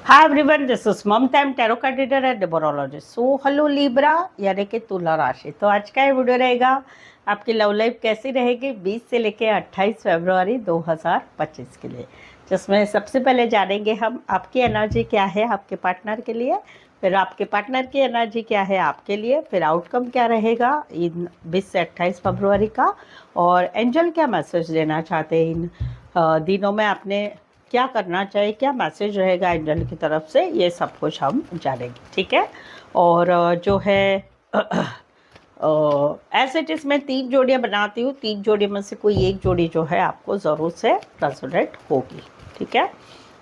Hi everyone, this is Mamta, tarot card reader and numerologist. So hello Libra यानी कि तुला राशि। तो आज का ये वीडियो रहेगा आपकी लव लाइफ कैसी रहेगी 20 से लेकर 28 फरवरी 2025 के लिए, जिसमें सबसे पहले जानेंगे हम आपकी एनर्जी क्या है आपके पार्टनर के लिए, फिर आपके पार्टनर की एनर्जी क्या है आपके लिए, फिर आउटकम क्या रहेगा इन 20 से 28 फरवरी का, और एंजल क्या मैसेज देना चाहते हैं इन दिनों में, आपने क्या करना चाहिए, क्या मैसेज रहेगा एंजल की तरफ से, ये सब कुछ हम जानेंगे। ठीक है। और जो है ऐसे इट इज मैं 3 जोड़ियाँ बनाती हूँ, 3 जोड़ी में से कोई एक जोड़ी जो है आपको ज़रूर से रेजोनेट होगी। ठीक है।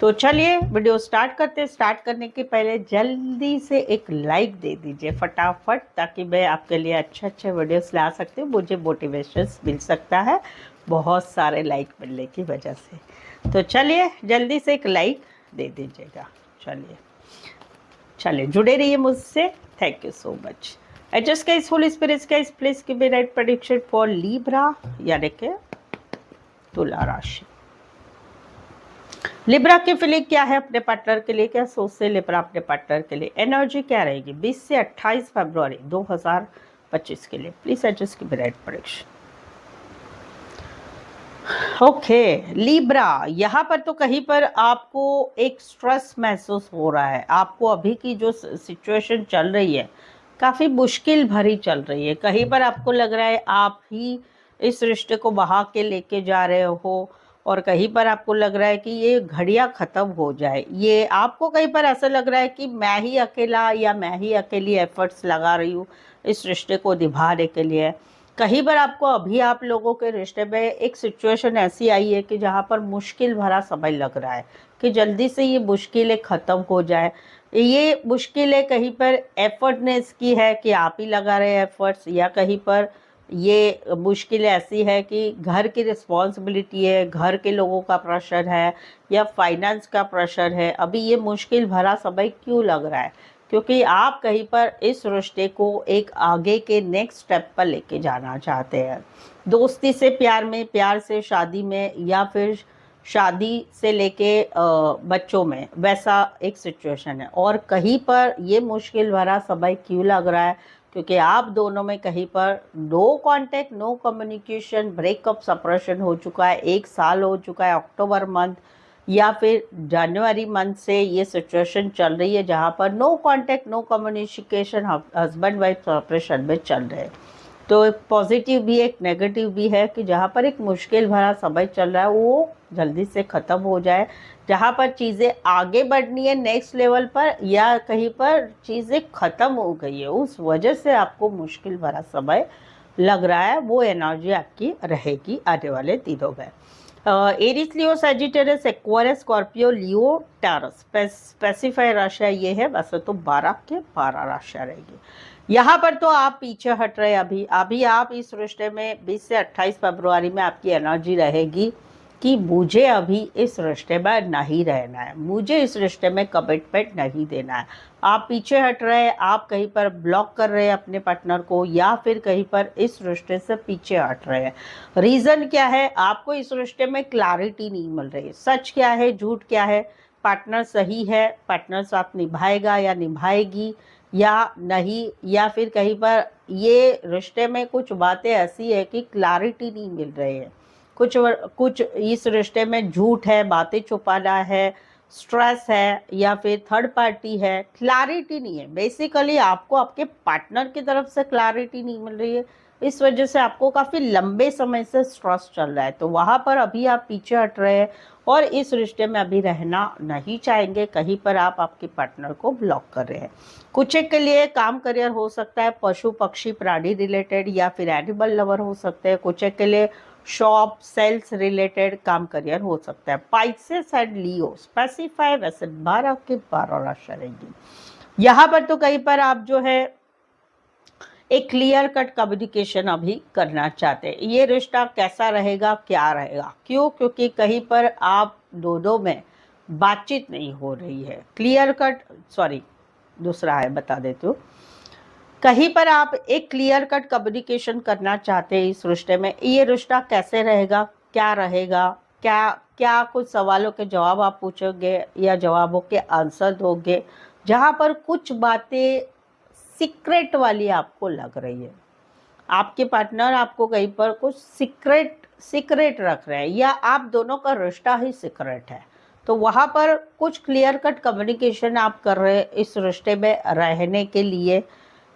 तो चलिए वीडियो स्टार्ट करते हैं। स्टार्ट करने के पहले जल्दी से एक लाइक दे दीजिए फटाफट, ताकि मैं आपके लिए अच्छे अच्छे वीडियोस ला सकती हूँ, मुझे मोटिवेशन मिल सकता है बहुत सारे लाइक मिलने की वजह से। तो चलिए जल्दी से एक लाइक दे दीजिएगा। चलिए जुड़े रहिए मुझसे। Thank you so much. Adjust guys, holy spirits guys, please give me right prediction for Libra यानी कि तुला राशि। लिब्रा की फीलिंग क्या है अपने पार्टनर के लिए, क्या सोचते लिब्रा अपने पार्टनर के लिए, एनर्जी क्या रहेगी 20 से 28 फरवरी 2025 के लिए। Please adjust give me right prediction. Okay Libra, यहाँ पर तो कहीं पर आपको एक स्ट्रेस महसूस हो रहा है। आपको अभी की जो सिचुएशन चल रही है काफ़ी मुश्किल भरी चल रही है। कहीं पर आपको लग रहा है आप ही इस रिश्ते को बहा के लेके जा रहे हो, और कहीं पर आपको लग रहा है कि ये घड़ियाँ ख़त्म हो जाए। ये आपको कहीं पर ऐसा लग रहा है कि मैं ही अकेला या मैं ही अकेली एफर्ट्स लगा रही हूँ इस रिश्ते को निभाने के लिए। कहीं पर आपको अभी आप लोगों के रिश्ते में एक सिचुएशन ऐसी आई है कि जहाँ पर मुश्किल भरा समय लग रहा है कि जल्दी से ये मुश्किलें ख़त्म हो जाए। ये मुश्किलें कहीं पर एफर्टनेस की है कि आप ही लगा रहे हैं एफर्ट्स, या कहीं पर ये मुश्किल ऐसी है कि घर की रिस्पॉन्सिबिलिटी है, घर के लोगों का प्रेशर है, या फाइनेंस का प्रेशर है। अभी ये मुश्किल भरा समय क्यों लग रहा है? क्योंकि आप कहीं पर इस रिश्ते को एक आगे के नेक्स्ट स्टेप पर लेके जाना चाहते हैं। दोस्ती से प्यार में, प्यार से शादी में, या फिर शादी से लेके बच्चों में, वैसा एक सिचुएशन है। और कहीं पर ये मुश्किल भरा समय क्यों लग रहा है? क्योंकि आप दोनों में कहीं पर no contact, no communication, breakup, separation हो चुका है। 1 साल हो चुका है, अक्टूबर मंथ या फिर जनवरी मंथ से ये सिचुएशन चल रही है, जहाँ पर no contact, no communication, husband wife separation में चल रहे हैं। तो एक पॉजिटिव भी एक नेगेटिव भी है कि जहाँ पर एक मुश्किल भरा समय चल रहा है वो जल्दी से ख़त्म हो जाए। जहाँ पर चीज़ें आगे बढ़नी है नेक्स्ट लेवल पर, या कहीं पर चीज़ें ख़त्म हो गई है, उस वजह से आपको मुश्किल भरा समय लग रहा है, वो एनर्जी आपकी रहेगी आने वाले दिनों में। एरिस, लियो, सजिटेरियस, एक्वारियस, स्कॉर्पियो, लियो, टैरस, स्पेसिफाई राशियाँ ये है। वैसे तो 12 के 12 राशियाँ रहेगी। यहाँ पर तो आप पीछे हट रहे हैं। अभी आप इस रिश्ते में 20 से 28 फरवरी में आपकी एनर्जी रहेगी कि मुझे अभी इस रिश्ते में नहीं रहना है, मुझे इस रिश्ते में कमिटमेंट नहीं देना है। आप पीछे हट रहे हैं, आप कहीं पर ब्लॉक कर रहे हैं अपने पार्टनर को, या फिर कहीं पर इस रिश्ते से पीछे हट रहे हैं। रीज़न क्या है? आपको इस रिश्ते में क्लैरिटी नहीं मिल रही है। सच क्या है, झूठ क्या है, पार्टनर सही है, पार्टनर साथ निभाएगा या निभाएगी या नहीं, या फिर कहीं पर ये रिश्ते में कुछ बातें ऐसी है कि क्लैरिटी नहीं मिल रही है। कुछ इस रिश्ते में झूठ है, बातें छुपाना है, स्ट्रेस है, या फिर थर्ड पार्टी है, क्लैरिटी नहीं है। बेसिकली आपको आपके पार्टनर की तरफ से क्लैरिटी नहीं मिल रही है, इस वजह से आपको काफ़ी लंबे समय से स्ट्रेस चल रहा है। तो वहाँ पर अभी आप पीछे हट रहे हैं और इस रिश्ते में अभी रहना नहीं चाहेंगे। कहीं पर आप आपके पार्टनर को ब्लॉक कर रहे हैं। कुछ एक के लिए काम करियर हो सकता है, पशु पक्षी प्राणी रिलेटेड, या फिर एनिमल लवर हो सकते हैं। कुछ एक के लिए शॉप सेल्स रिलेटेड काम करियर हो सकता है। पाइसेस एंड लियो, स्पेसिफाई वैसे 12 के 12 राशि रहेगी। यहाँ पर तो कहीं पर आप जो है एक क्लियर कट कम्युनिकेशन अभी करना चाहते हैं। ये रिश्ता कैसा रहेगा, क्या रहेगा, क्यों? क्योंकि कहीं पर आप दोनों में बातचीत नहीं हो रही है। क्लियर कट, सॉरी दूसरा है, बता देती हूँ। कहीं पर आप एक क्लियर कट कम्युनिकेशन करना चाहते हैं इस रिश्ते में। ये रिश्ता कैसे रहेगा, क्या रहेगा, क्या क्या कुछ सवालों के जवाब आप पूछोगे या जवाबों के आंसर दोगे, जहाँ पर कुछ बातें सीक्रेट वाली आपको लग रही है। आपके पार्टनर आपको कहीं पर कुछ सीक्रेट रख रहे हैं या आप दोनों का रिश्ता ही सीक्रेट है, तो वहाँ पर कुछ क्लियर कट कम्युनिकेशन आप कर रहे हैं इस रिश्ते में रहने के लिए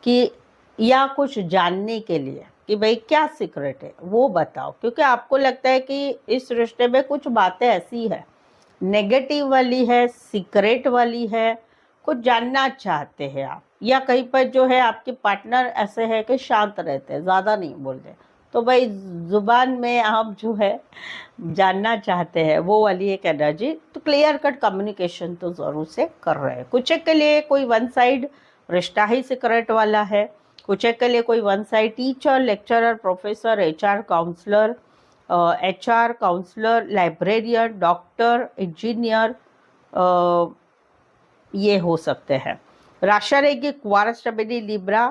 कि या कुछ जानने के लिए कि भाई क्या सीक्रेट है वो बताओ, क्योंकि आपको लगता है कि इस रिश्ते में कुछ बातें ऐसी है, नेगेटिव वाली है, सीक्रेट वाली है, कुछ जानना चाहते हैं आप, या कहीं पर जो है आपके पार्टनर ऐसे है कि शांत रहते हैं, ज़्यादा नहीं बोलते, तो भाई जुबान में आप जो है जानना चाहते हैं वो वाली एक एनर्जी। तो क्लियर कट कम्युनिकेशन तो ज़रूर से कर रहे हैं। कुछ एक के लिए कोई वन साइड रिश्ता ही सीक्रेट वाला है, कुछ एक के लिए कोई one side teacher, lecturer, professor, HR counsellor, librarian, doctor, engineer, ये हो सकते हैं। राशि रहेगी क्वारस स्टेबिलिटी लिब्रा।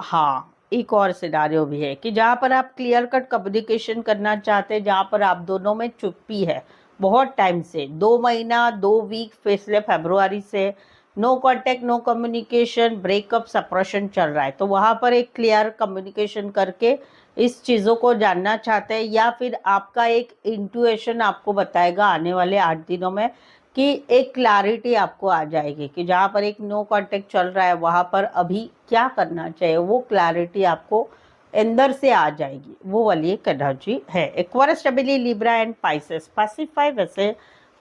हाँ, एक और सिनारियो भी है कि जहाँ पर आप क्लियर कट कम्युनिकेशन करना चाहते हैं, जहाँ पर आप दोनों में चुप्पी है बहुत टाइम से, 2 महीना 2 वीक पिछले फरवरी से no contact, no communication, breakup, separation चल रहा है, तो वहाँ पर एक क्लियर कम्युनिकेशन करके इस चीज़ों को जानना चाहते हैं, या फिर आपका एक इंट्यूएशन आपको बताएगा आने वाले 8 दिनों में कि एक क्लैरिटी आपको आ जाएगी कि जहाँ पर एक नो कांटेक्ट चल रहा है वहाँ पर अभी क्या करना चाहिए, वो क्लैरिटी आपको अंदर से आ जाएगी, वो वाली एक एनर्जी है। Aquarius, stability, Libra and Pisces. Pacify वैसे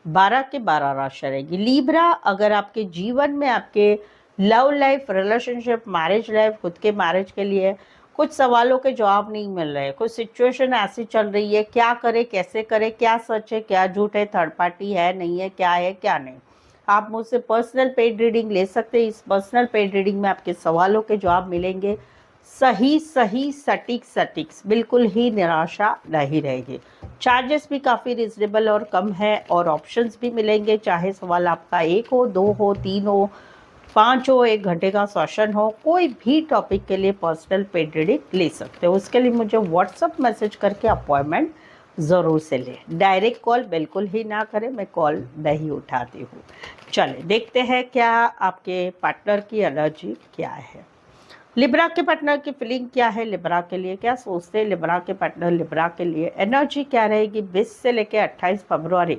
12 के 12 राशि रहेगी। लिब्रा, अगर आपके जीवन में आपके love life, relationship, marriage life, खुद के मैरिज के लिए कुछ सवालों के जवाब नहीं मिल रहे, कुछ सिचुएशन ऐसी चल रही है, क्या करे, कैसे करे, क्या सच है, क्या झूठ है, थर्ड पार्टी है नहीं है, क्या नहीं, आप मुझसे पर्सनल पेड रीडिंग ले सकते हैं। इस पर्सनल पेड रीडिंग में आपके सवालों के जवाब मिलेंगे सही सटीक, बिल्कुल ही निराशा नहीं रहेगी। चार्जेस भी काफ़ी रिजनेबल और कम है, और ऑप्शंस भी मिलेंगे, चाहे सवाल आपका 1 हो, 2 हो, 3 हो, 5 हो, 1 घंटे का सेशन हो, कोई भी टॉपिक के लिए पर्सनल पेड रीडिंग ले सकते हो। उसके लिए मुझे व्हाट्सअप मैसेज करके अपॉइंटमेंट ज़रूर से लें। डायरेक्ट कॉल बिल्कुल ही ना करें, मैं कॉल नहीं उठाती हूँ। चलिए देखते हैं क्या आपके पार्टनर की एनर्जी क्या है। लिब्रा के पार्टनर की फीलिंग क्या है, लिब्रा के लिए क्या सोचते हैं लिब्रा के पार्टनर, लिब्रा के लिए एनर्जी क्या रहेगी 20 से लेकर 28 फरवरी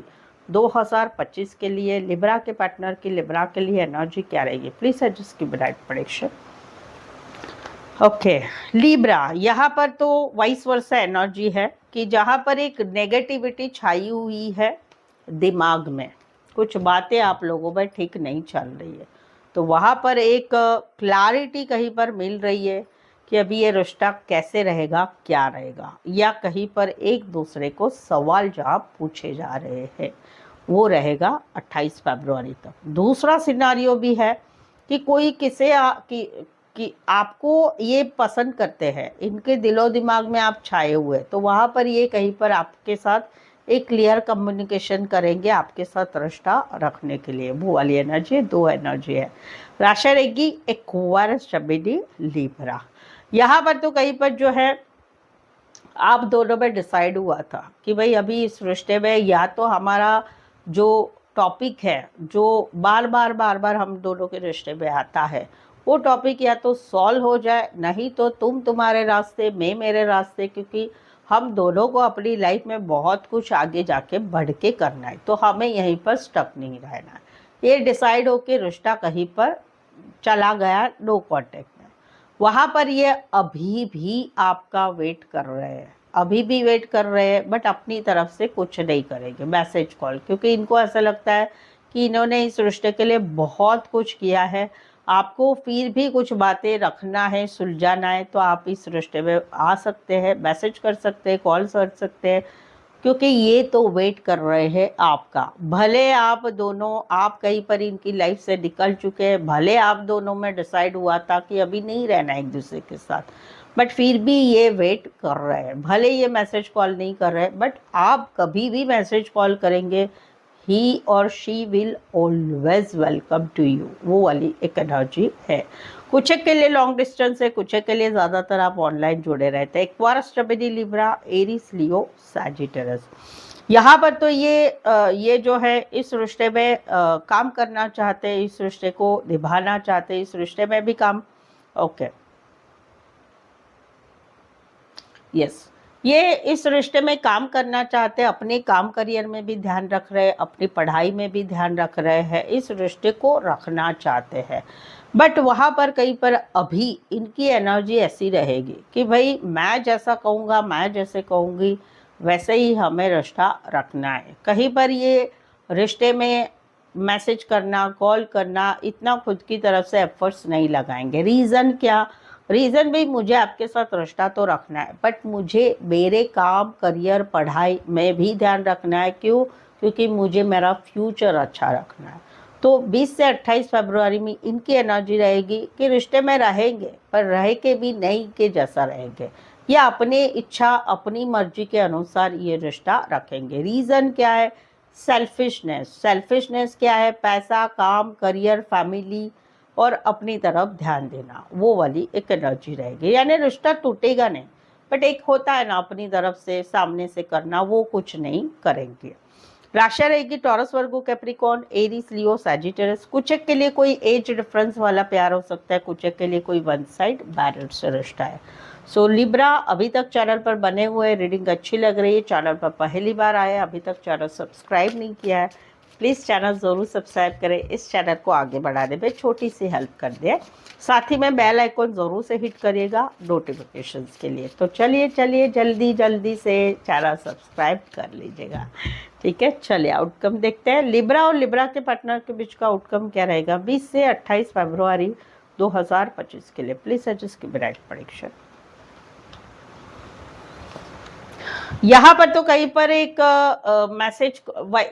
2025 के लिए। लिब्रा के पार्टनर की लिब्रा के लिए एनर्जी क्या रहेगी, प्लीज एडजस्ट की ब्राइट प्रेडिक्शन। ओके, लिब्रा, यहाँ पर तो वाइस वर्सा एनर्जी है कि जहाँ पर एक नेगेटिविटी छाई हुई है दिमाग में, कुछ बातें आप लोगों में ठीक नहीं चल रही है, तो वहाँ पर एक क्लैरिटी कहीं पर मिल रही है कि अभी ये रिश्ता कैसे रहेगा, क्या रहेगा, या कहीं पर एक दूसरे को सवाल जवाब पूछे जा रहे हैं, वो रहेगा 28 फरवरी तक। दूसरा सिनारियो भी है कि कोई कि आपको ये पसंद करते हैं, इनके दिलो दिमाग में आप छाए हुए, तो वहाँ पर ये कहीं पर आपके साथ एक क्लियर कम्युनिकेशन करेंगे आपके साथ रिश्ता रखने के लिए, वो वाली एनर्जी, 2 एनर्जी है। राशि रहेगी एक्वारियस, स्टेबिलिटी, लिब्रा। यहाँ पर तो कहीं पर जो है आप दोनों में डिसाइड हुआ था कि भाई अभी इस रिश्ते में या तो हमारा जो टॉपिक है जो बार बार हम दोनों के रिश्ते में आता है, वो टॉपिक या तो सॉल्व हो जाए, नहीं तो तुम तुम्हारे रास्ते, मैं मेरे रास्ते, क्योंकि हम दोनों को अपनी लाइफ में बहुत कुछ आगे जाके बढ़ के करना है, तो हमें यहीं पर स्टक नहीं रहना है। ये डिसाइड हो के रिश्ता कहीं पर चला गया नो कॉन्टेक्ट में, वहाँ पर ये अभी भी आपका वेट कर रहे हैं, अभी भी वेट कर रहे हैं, बट अपनी तरफ से कुछ नहीं करेंगे मैसेज कॉल, क्योंकि इनको ऐसा लगता है कि इन्होंने इस रिश्ते के लिए बहुत कुछ किया है, आपको फिर भी कुछ बातें रखना है, सुलझाना है, तो आप इस रिश्ते में आ सकते हैं, मैसेज कर सकते हैं, कॉल कर सकते हैं, क्योंकि ये तो वेट कर रहे हैं आपका। भले आप दोनों, आप कहीं पर इनकी लाइफ से निकल चुके हैं, भले आप दोनों में डिसाइड हुआ था कि अभी नहीं रहना एक दूसरे के साथ, बट फिर भी ये वेट कर रहे हैं, भले ये मैसेज कॉल नहीं कर रहे, बट आप कभी भी मैसेज कॉल करेंगे, ही और she will always welcome to you, वो वाली एक एनर्जी है। कुछ एक के लिए लॉन्ग डिस्टेंस है, कुछ एक के लिए ज़्यादातर आप ऑनलाइन जुड़े रहते हैं। एक्वारियस, स्टेबिलिटी, लिब्रा, एरीज, लियो, सैजिटेरियस। यहाँ पर तो ये जो है इस रिश्ते में काम करना चाहते हैं, इस रिश्ते को निभाना चाहते हैं, इस रिश्ते में भी काम। ओके, यस, ये इस रिश्ते में काम करना चाहते हैं, अपने काम करियर में भी ध्यान रख रहे हैं, अपनी पढ़ाई में भी ध्यान रख रहे हैं, इस रिश्ते को रखना चाहते हैं। बट वहाँ पर कहीं पर अभी इनकी एनर्जी ऐसी रहेगी कि भाई मैं जैसा कहूँगा, मैं जैसे कहूँगी वैसे ही हमें रिश्ता रखना है। कहीं पर ये रिश्ते में मैसेज करना, कॉल करना, इतना खुद की तरफ से एफर्ट्स नहीं लगाएंगे। रीज़न क्या? रीज़न भी मुझे आपके साथ रिश्ता तो रखना है, बट मुझे मेरे काम, करियर, पढ़ाई में भी ध्यान रखना है। क्यों? क्योंकि मुझे मेरा फ्यूचर अच्छा रखना है। तो 20 से 28 फरवरी में इनकी एनर्जी रहेगी कि रिश्ते में रहेंगे, पर रह के भी नहीं के जैसा रहेंगे, या अपने इच्छा, अपनी मर्जी के अनुसार ये रिश्ता रखेंगे। रीज़न क्या है? सेल्फिशनेस। सेल्फिशनेस क्या है? पैसा, काम, करियर, फैमिली और अपनी तरफ ध्यान देना, वो वाली एक एनर्जी रहेगी। यानी रिश्ता टूटेगा नहीं, बट एक होता है ना अपनी तरफ से सामने से करना, वो कुछ नहीं करेंगे। राशि रहेगी टॉरस, वर्गो, कैप्रिकॉर्न, एरीज, लियो, सैजिटेरियस। कुछ एक के लिए कोई एज डिफरेंस वाला प्यार हो सकता है, कुछ एक के लिए कोई वन साइड मैरिड से रिश्ता है। सो लिब्रा, अभी तक चैनल पर बने हुए, रीडिंग अच्छी लग रही है, चैनल पर पहली बार आए, अभी तक चैनल सब्सक्राइब नहीं किया है, प्लीज़ चैनल ज़रूर सब्सक्राइब करें, इस चैनल को आगे बढ़ाने में छोटी सी हेल्प कर दें। साथ ही में बेल आइकॉन ज़रूर से हिट करिएगा नोटिफिकेशंस के लिए। तो चलिए जल्दी जल्दी से चैनल सब्सक्राइब कर लीजिएगा, ठीक है। चलिए आउटकम देखते हैं। लिब्रा और लिब्रा के पार्टनर के बीच का आउटकम क्या रहेगा 20 से 28 फरवरी 2025 के लिए। प्लीज सजेस्ट की ब्राइट प्रेडिक्शन। यहाँ पर तो कहीं पर एक मैसेज,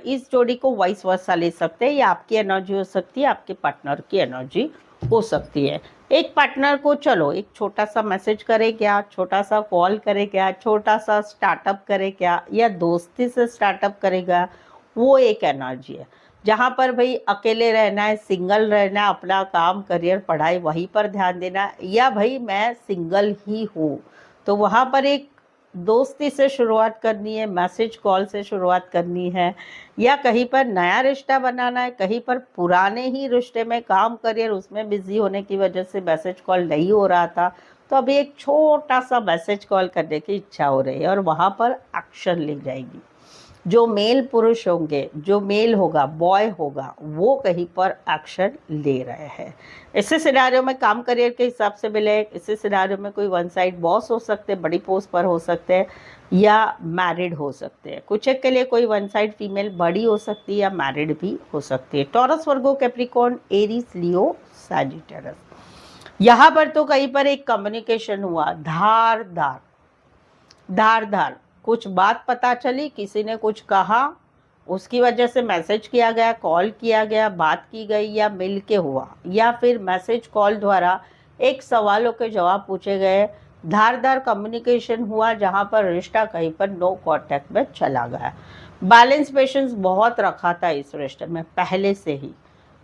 इस जोड़ी को वाइस वर्सा ले सकते हैं, या आपकी एनर्जी हो सकती है, आपके पार्टनर की एनर्जी हो सकती है। एक पार्टनर को चलो एक छोटा सा मैसेज करे क्या, छोटा सा कॉल करे क्या, छोटा सा स्टार्टअप करे क्या, या दोस्ती से स्टार्टअप करेगा, वो एक एनर्जी है। जहाँ पर भाई अकेले रहना है, सिंगल रहना है, अपना काम, करियर, पढ़ाई वहीं पर ध्यान देना है, या भाई मैं सिंगल ही हूँ, तो वहाँ पर एक दोस्ती से शुरुआत करनी है, मैसेज कॉल से शुरुआत करनी है, या कहीं पर नया रिश्ता बनाना है, कहीं पर पुराने ही रिश्ते में काम, करियर, उसमें बिजी होने की वजह से मैसेज कॉल नहीं हो रहा था, तो अभी एक छोटा सा मैसेज कॉल करने की इच्छा हो रही है और वहाँ पर एक्शन ली जाएगी। जो मेल पुरुष होंगे, जो मेल होगा, बॉय होगा, वो कहीं पर एक्शन ले रहे हैं। इसी सिनारियों में काम करियर के हिसाब से मिले, इसी सिनारियों में कोई वन साइड बॉस हो सकते हैं, बड़ी पोस्ट पर हो सकते हैं, या मैरिड हो सकते हैं। कुछ एक के लिए कोई वन साइड फीमेल बड़ी हो सकती है या मैरिड भी हो सकती है। टॉरस, वर्गो, कैप्रिकॉर्न, एरीज, लियो, सैजिटेरियस। यहाँ पर तो कहीं पर एक कम्युनिकेशन हुआ, धारदार धारदार कुछ बात पता चली, किसी ने कुछ कहा, उसकी वजह से मैसेज किया गया, कॉल किया गया, बात की गई, या मिल के हुआ, या फिर मैसेज कॉल द्वारा एक सवालों के जवाब पूछे गए। धारदार कम्युनिकेशन हुआ जहाँ पर रिश्ता कहीं पर नो कांटेक्ट में चला गया। बैलेंस पेशेंस बहुत रखा था इस रिश्ते में पहले से ही,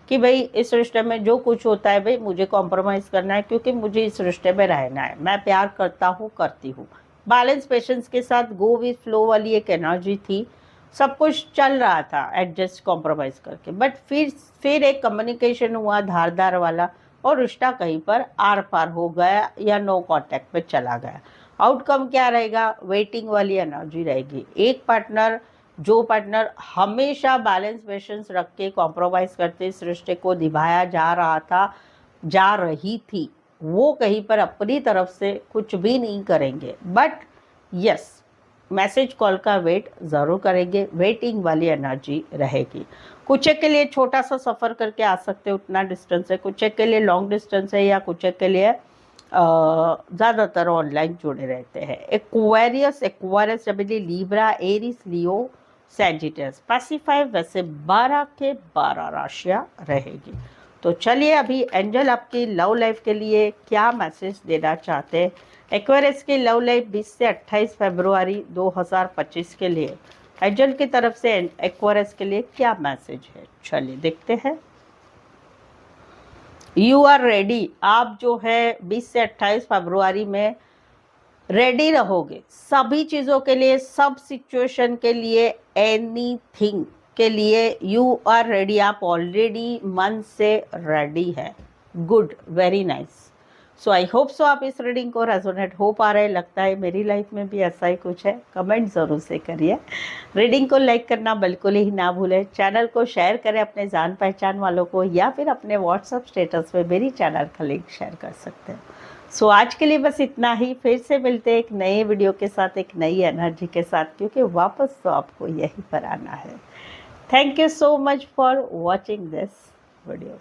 कि भाई इस रिश्ते में जो कुछ होता है भाई मुझे कॉम्प्रोमाइज़ करना है, क्योंकि मुझे इस रिश्ते में रहना है, मैं प्यार करता हूँ, करती हूँ। बैलेंस पेशेंस के साथ गो विथ फ्लो वाली एक एनर्जी थी, सब कुछ चल रहा था एडजस्ट कॉम्प्रोमाइज़ करके, बट फिर एक कम्युनिकेशन हुआ धारदार वाला, और रिश्ता कहीं पर आर पार हो गया या नो कांटेक्ट पे चला गया। आउटकम क्या रहेगा? वेटिंग वाली एनर्जी रहेगी। एक पार्टनर, जो पार्टनर हमेशा बैलेंस पेशेंस रख के कॉम्प्रोमाइज़ करते इस रिश्ते को निभाया जा रहा था, जा रही थी, वो कहीं पर अपनी तरफ से कुछ भी नहीं करेंगे, बट यस मैसेज कॉल का वेट ज़रूर करेंगे, वेटिंग वाली एनर्जी रहेगी। कुछ एक के लिए छोटा सा सफ़र करके आ सकते हैं, उतना डिस्टेंस है, कुछ एक के लिए लॉन्ग डिस्टेंस है, या कुछ एक के लिए ज़्यादातर ऑनलाइन जुड़े रहते हैं। एक्वेरियस, जबली, लीब्रा, एरीज, लियो, सैजिटस। पैसिफाई वैसे 12 के 12 राशियाँ रहेगी। तो चलिए अभी एंजल आपकी लव लाइफ के लिए क्या मैसेज देना चाहते हैं। एक्वेरियस की लव लाइफ 20 से 28 फरवरी 2025 के लिए एंजल की तरफ से एक्वेरियस के लिए क्या मैसेज है, चलिए देखते हैं। यू आर रेडी, आप जो है 20 से 28 फरवरी में रेडी रहोगे सभी चीज़ों के लिए, सब सिचुएशन के लिए, एनीथिंग के लिए यू आर रेडी। आप ऑलरेडी मन से रेडी है। Good, very nice. So I hope so आप इस रीडिंग को रेजोनेट हो पा रहे, लगता है मेरी लाइफ में भी ऐसा ही कुछ है। कमेंट ज़रूर से करिए। रीडिंग को लाइक करना बिल्कुल ही ना भूलें। चैनल को शेयर करें अपने जान पहचान वालों को, या फिर अपने व्हाट्सएप स्टेटस में मेरी चैनल का लिंक शेयर कर सकते हैं। सो आज के लिए बस इतना ही। फिर से मिलते हैं एक नए वीडियो के साथ, एक नई एनर्जी के साथ, क्योंकि वापस तो आपको यहीं पर आना है। Thank you so much for watching this video.